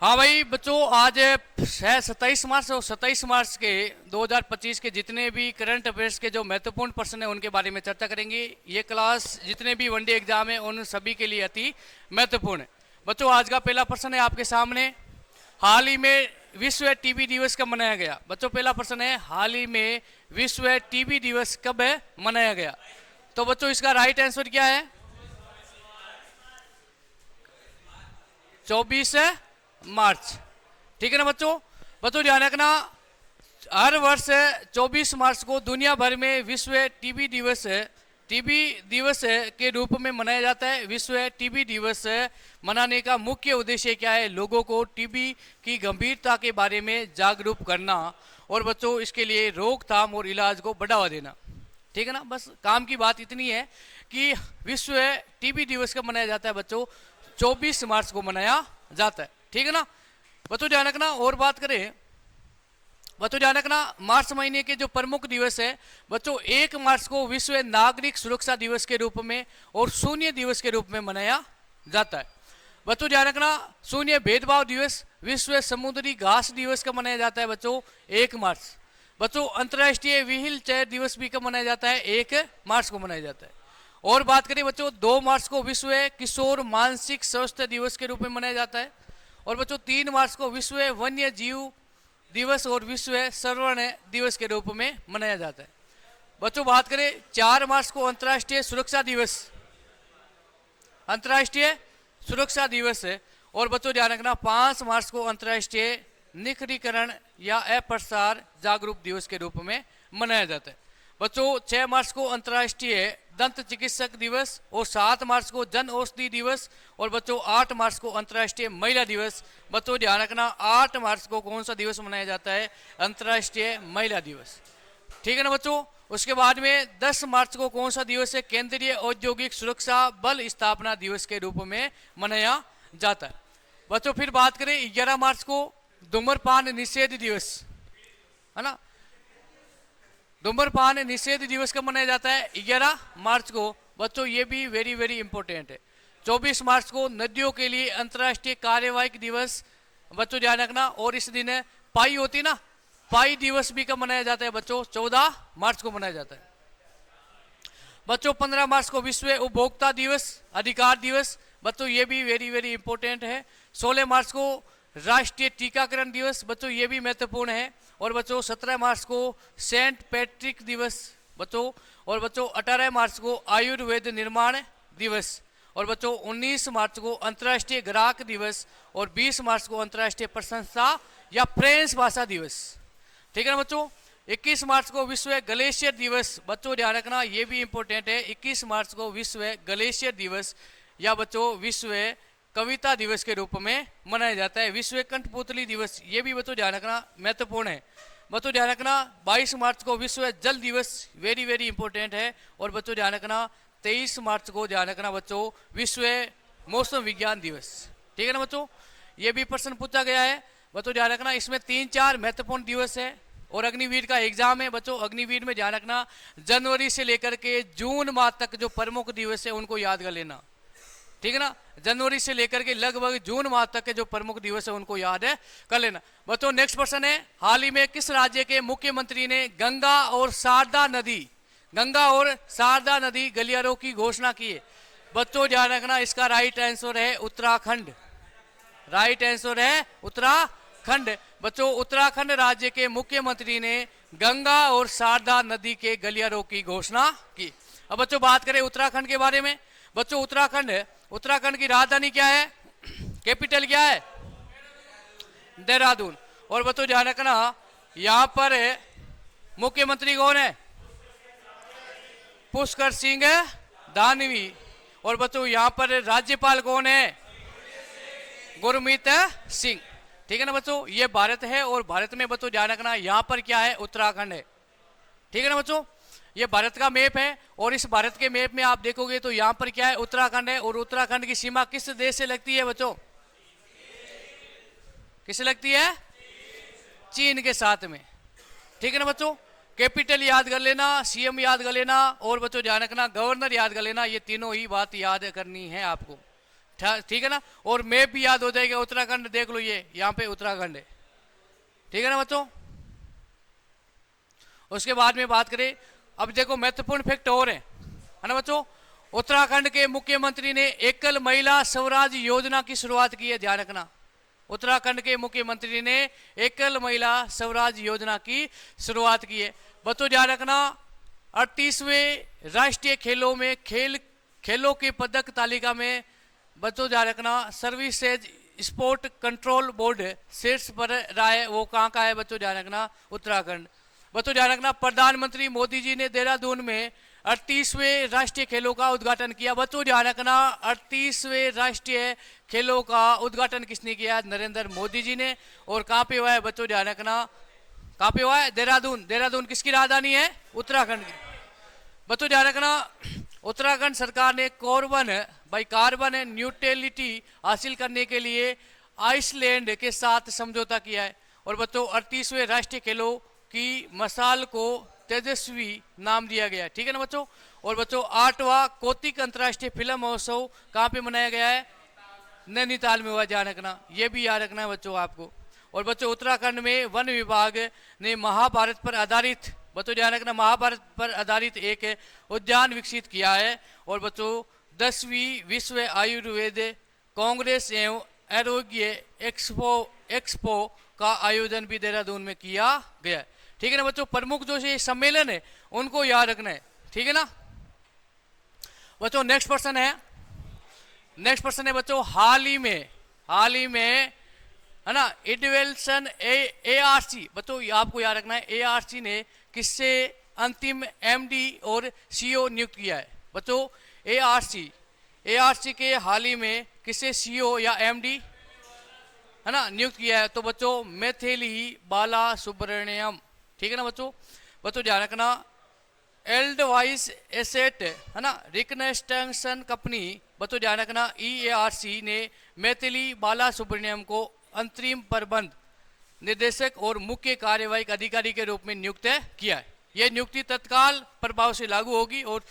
हाँ भाई बच्चों, आज है 27 मार्च और 27 मार्च के 2025 के जितने भी करंट अफेयर्स के जो महत्वपूर्ण प्रश्न हैं उनके बारे में चर्चा करेंगे। ये क्लास जितने भी वनडे एग्जाम है उन सभी के लिए अति महत्वपूर्ण है। बच्चों, आज का पहला प्रश्न है आपके सामने। हाल ही में विश्व टीबी दिवस कब मनाया गया? बच्चों, पहला प्रश्न है, हाल ही में विश्व टीबी दिवस कब मनाया गया? तो बच्चों, इसका राइट आंसर क्या है? 24 मार्च। ठीक है ना बच्चों? बच्चों ध्यान रखना, हर वर्ष 24 मार्च को दुनिया भर में विश्व टीबी दिवस के रूप में मनाया जाता है। विश्व टीबी दिवस मनाने का मुख्य उद्देश्य क्या है? लोगों को टीबी की गंभीरता के बारे में जागरूक करना और बच्चों इसके लिए रोकथाम और इलाज को बढ़ावा देना। ठीक है ना? बस काम की बात इतनी है कि विश्व टीबी दिवस कब मनाया जाता है बच्चों? 24 मार्च को मनाया जाता है। ठीक है ना बच्चों? ध्यान रखना। और बात करें बच्चों, ध्यान रखना, मार्च महीने के जो प्रमुख दिवस है बच्चों, 1 मार्च को विश्व नागरिक सुरक्षा दिवस के रूप में और शून्य दिवस के रूप में मनाया जाता है। बच्चों ध्यान रखना, शून्य भेदभाव दिवस, विश्व समुद्री घास दिवस कब मनाया जाता है बच्चों? 1 मार्च। बच्चों, अंतर्राष्ट्रीय व्हील चेयर दिवस भी कब मनाया जाता है? 1 मार्च को मनाया जाता है। और बात करें बच्चों, 2 मार्च को विश्व किशोर मानसिक स्वास्थ्य दिवस के रूप में मनाया जाता है। और बच्चों, 3 मार्च को विश्व वन्य जीव दिवस और विश्व सर्वण दिवस के रूप में मनाया जाता है। बच्चों बात करें, 4 मार्च को अंतर्राष्ट्रीय सुरक्षा दिवस है। और बच्चों ध्यान रखना, 5 मार्च को अंतर्राष्ट्रीय निखरीकरण या अप्रसार जागरूक दिवस के रूप में मनाया जाता है। बच्चों, 6 मार्च को अंतर्राष्ट्रीय दंत चिकित्सक दिवस और 7 मार्च को जन औषधि दिवस और बच्चों 8 मार्च को अंतर्राष्ट्रीय महिला दिवस। बच्चों ध्यान रखना, 8 मार्च को कौन सा दिवस मनाया जाता है? अंतर्राष्ट्रीय महिला दिवस। ठीक है ना बच्चों? उसके बाद में 10 मार्च को कौन सा दिवस है? केंद्रीय औद्योगिक सुरक्षा बल स्थापना दिवस के रूप में मनाया जाता है। बच्चों फिर बात करें, 11 मार्च को धूम्रपान निषेध दिवस है ना? धूम्रपान निषेध दिवस कब मनाया जाता है? 11 मार्च को। बच्चों ये भी वेरी वेरी इंपॉर्टेंट है। 24 मार्च को नदियों के लिए अंतर्राष्ट्रीय कार्यवाही दिवस, बच्चों ध्यान रखना। और इस दिन पाई होती ना, पाई दिवस भी कब मनाया जाता है बच्चों? 14 मार्च को मनाया जाता है। बच्चों 15 मार्च को विश्व उपभोक्ता दिवस अधिकार दिवस, बच्चों ये भी वेरी वेरी इंपॉर्टेंट है। 16 मार्च को राष्ट्रीय टीकाकरण दिवस, बच्चों ये भी महत्वपूर्ण है। और बच्चों 17 मार्च को सेंट पैट्रिक दिवस बच्चों। और बच्चों 18 मार्च को आयुर्वेद निर्माण दिवस। और बच्चों 19 मार्च को अंतर्राष्ट्रीय ग्राहक दिवस और 20 मार्च को अंतर्राष्ट्रीय प्रशंसा या फ्रेंच भाषा दिवस। ठीक है ना बच्चों? 21 मार्च को विश्व ग्लेशियर दिवस, बच्चों ध्यान रखना ये भी इंपॉर्टेंट है। 21 मार्च को विश्व ग्लेशियर दिवस या बच्चों विश्व कविता दिवस के रूप में मनाया जाता है। विश्व कठपुतली दिवस, ये भी बच्चों ध्यान रखना महत्वपूर्ण है। बच्चों ध्यान रखना, 22 मार्च को विश्व जल दिवस, वेरी वेरी इंपॉर्टेंट है। और बच्चों ध्यान रखना, 23 मार्च को ध्यान रखना बच्चों विश्व मौसम विज्ञान दिवस। ठीक है ना बच्चों? ये भी प्रश्न पूछा गया है। बच्चों ध्यान रखना, इसमें 3-4 महत्वपूर्ण दिवस है। और अग्निवीर का एग्जाम है बच्चों। अग्निवीर में ध्यान रखना, जनवरी से लेकर के जून माह तक जो प्रमुख दिवस है उनको याद कर लेना। ठीक है ना? जनवरी से लेकर के लगभग जून माह तक के जो प्रमुख दिवस है उनको याद है कर लेना। बच्चों नेक्स्ट प्रश्न है, हाल ही में किस राज्य के मुख्यमंत्री ने गंगा और शारदा नदी गलियारों की घोषणा की है? बच्चों ध्यान रखना, इसका राइट आंसर है उत्तराखंड। राइट आंसर है उत्तराखंड। बच्चों उत्तराखंड राज्य के मुख्यमंत्री ने गंगा और शारदा नदी के गलियारों की घोषणा की। अब बच्चों बात करें उत्तराखंड के बारे में। बच्चों उत्तराखंड की राजधानी क्या है? कैपिटल क्या है? देहरादून। और बच्चों ध्यान रखना, यहां पर मुख्यमंत्री कौन है? पुष्कर सिंह धानवी। और बच्चों यहां पर राज्यपाल कौन है? गुरमीत सिंह। ठीक है ना बच्चों? ये भारत है और भारत में बच्चों ध्यान रखना, यहां पर क्या है? उत्तराखंड है। ठीक है ना बच्चों? ये भारत का मैप है और इस भारत के मैप में आप देखोगे तो यहाँ पर क्या है? उत्तराखंड है। और उत्तराखंड की सीमा किस देश से लगती है बच्चों? किससे लगती है? चीन के साथ में। ठीक है ना बच्चों? कैपिटल याद कर लेना, सीएम याद कर लेना और बच्चों ध्यान रखना गवर्नर याद कर लेना। ये तीनों ही बात याद करनी है आपको। ठीक है ना। और मैप भी याद हो जाएगा, उत्तराखंड देख लो, ये यहाँ पे उत्तराखंड है, ठीक है ना बच्चों। उसके बाद में बात करें, अब देखो महत्वपूर्ण फैक्ट और है ना बच्चों। उत्तराखंड के मुख्यमंत्री ने एकल महिला स्वराज योजना की शुरुआत की है, ध्यान रखना। उत्तराखंड के मुख्यमंत्री ने एकल महिला स्वराज योजना की शुरुआत की है बच्चों, ध्यान रखना। 38वें राष्ट्रीय खेलों में खेलों की पदक तालिका में बच्चों ध्यान रखना, सर्विसेज स्पोर्ट कंट्रोल बोर्ड शीर्ष पर रहा है। वो कहाँ का है बच्चों, ध्यान रखना, उत्तराखंड। बच्चों ध्यान रखना, प्रधानमंत्री मोदी जी ने देहरादून में 38वें राष्ट्रीय खेलों का उद्घाटन किया। बच्चों ध्यान रखना, 38वें राष्ट्रीय खेलों का उद्घाटन किसने किया, नरेंद्र मोदी जी ने। और कहाँ पे हुआ है बच्चों, ध्यान रखना, कहाँ पे हुआ है, देहरादून। देहरादून किसकी राजधानी है, उत्तराखंड की। बच्चों ध्यान रखना, उत्तराखंड सरकार ने कार्बन न्यूट्रलिटी हासिल करने के लिए आइसलैंड के साथ समझौता किया है। और बच्चों 38वें राष्ट्रीय खेलों की मशाल को तेजस्वी नाम दिया गया है, ठीक है ना बच्चों। और बच्चों 8वां कौतिक अंतर्राष्ट्रीय फिल्म महोत्सव कहाँ पे मनाया गया है, नैनीताल में हुआ, ध्यान रखना, ये भी याद रखना है बच्चों आपको। और बच्चों उत्तराखंड में वन विभाग ने महाभारत पर आधारित, बच्चों ध्यान रखना, महाभारत पर आधारित एक उद्यान विकसित किया है। और बच्चों 10वीं विश्व आयुर्वेद कांग्रेस एवं आरोग्य एक्सपो का आयोजन भी देहरादून में किया गया है, ठीक है ना बच्चों। प्रमुख जो ये सम्मेलन है उनको याद रखना है, ठीक है ना बच्चों। नेक्स्ट पर्सन है बच्चों, हाल ही में है ना, इडवेल्सन ARC, बच्चों आपको याद रखना है, ARC ने किससे अंतिम MD और CEO नियुक्त किया है बच्चों। ARC के हाल ही में किससे CEO या MD है ना नियुक्त किया है, तो बच्चों मैथिली बाला सुब्रमण्यम, ठीक है ना बच्चों। बच्चों ध्यान रखना, एल्डवाइस एसेट है ना रिकनेस्टेंशन कंपनी, बच्चों ध्यान रखना, EARC ने मैथिली बाला सुब्रमण्यम को अंतरिम प्रबंध निदेशक और मुख्य कार्यवाही अधिकारी के रूप में नियुक्त किया है। यह नियुक्ति तत्काल प्रभाव से लागू होगी और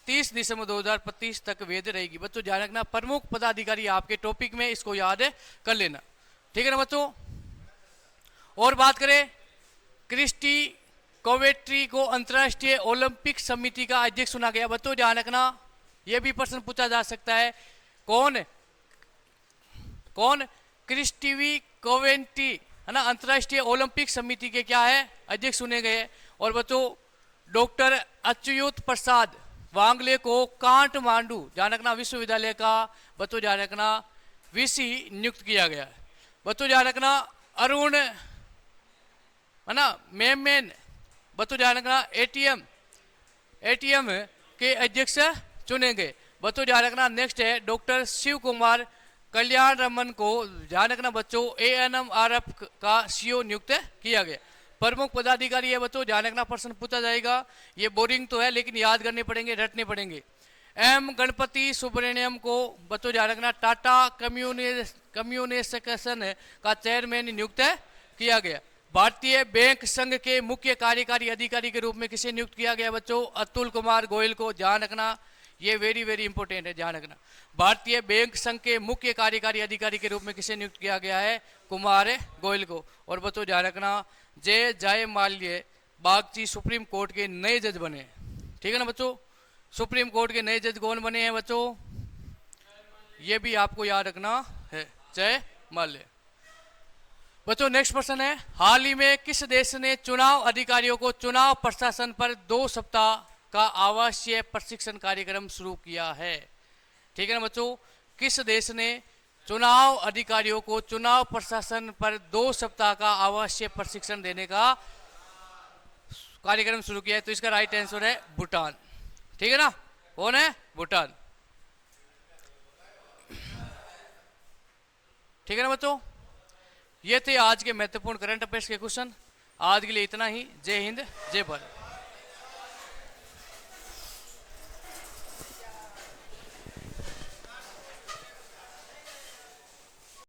30 दिसंबर 2025 तक वैध रहेगी। बच्चों ध्यान रखना, प्रमुख पदाधिकारी आपके टॉपिक में, इसको याद कर लेना, ठीक है ना बच्चों। और बात करें, क्रिस्टी कोवेट्री को अंतर्राष्ट्रीय ओलंपिक समिति का अध्यक्ष चुना गया। बच्चों ध्यान रखना, यह भी प्रश्न पूछा जा सकता है, कौन क्रिस्टीवी कोवेंटी है ना अंतर्राष्ट्रीय ओलंपिक समिति के क्या है अध्यक्ष चुने गए। और बच्चों डॉक्टर अच्युत प्रसाद वांगले को काठमांडू ध्यान रखना विश्वविद्यालय का बच्चों ध्यान रखना VC नियुक्त किया गया है। बच्चों ध्यान रखना, अरुण है ना मेमन, बच्चों ध्यान रखना ATM के अध्यक्ष चुने गए। बच्चों ध्यान रखना, नेक्स्ट है डॉक्टर शिव कुमार कल्याण रमन को ध्यान रखना बच्चों ANMRF का CEO नियुक्त किया गया। प्रमुख पदाधिकारी है बच्चों, ध्यान रखना, प्रश्न पूछा जाएगा, ये बोरिंग तो है लेकिन याद करने पड़ेंगे, रटने पड़ेंगे। M गणपति सुब्रमण्यम को बच्चों ध्यान रखना टाटा कम्युनिकेशन का चेयरमैन नियुक्त किया गया। भारतीय बैंक संघ के मुख्य कार्यकारी अधिकारी के रूप में किसे नियुक्त किया गया बच्चों, अतुल कुमार गोयल को, ध्यान रखना, ये वेरी इंपॉर्टेंट है, ध्यान रखना। भारतीय बैंक संघ के मुख्य कार्यकारी अधिकारी के रूप में किसे नियुक्त किया गया है, कुमार गोयल को। और बच्चों ध्यान रखना, जय माल्य बागची सुप्रीम कोर्ट के नए जज बने, ठीक है ना बच्चों। सुप्रीम कोर्ट के नए जज कौन बने हैं बच्चों, ये भी आपको याद रखना है, जय माल्य। बच्चों नेक्स्ट प्रश्न है, हाल ही में किस देश ने चुनाव अधिकारियों को चुनाव प्रशासन पर 2 सप्ताह का आवासीय प्रशिक्षण कार्यक्रम शुरू किया है, ठीक है ना बच्चों। किस देश ने चुनाव अधिकारियों को चुनाव प्रशासन पर 2 सप्ताह का आवासीय प्रशिक्षण देने का कार्यक्रम शुरू किया है, तो इसका राइट आंसर है भूटान, ठीक है ना, कौन है, भूटान, ठीक है ना बच्चों। ये थे आज के महत्वपूर्ण करंट अफेयर्स के क्वेश्चन। आज के लिए इतना ही। जय हिंद, जय भारत।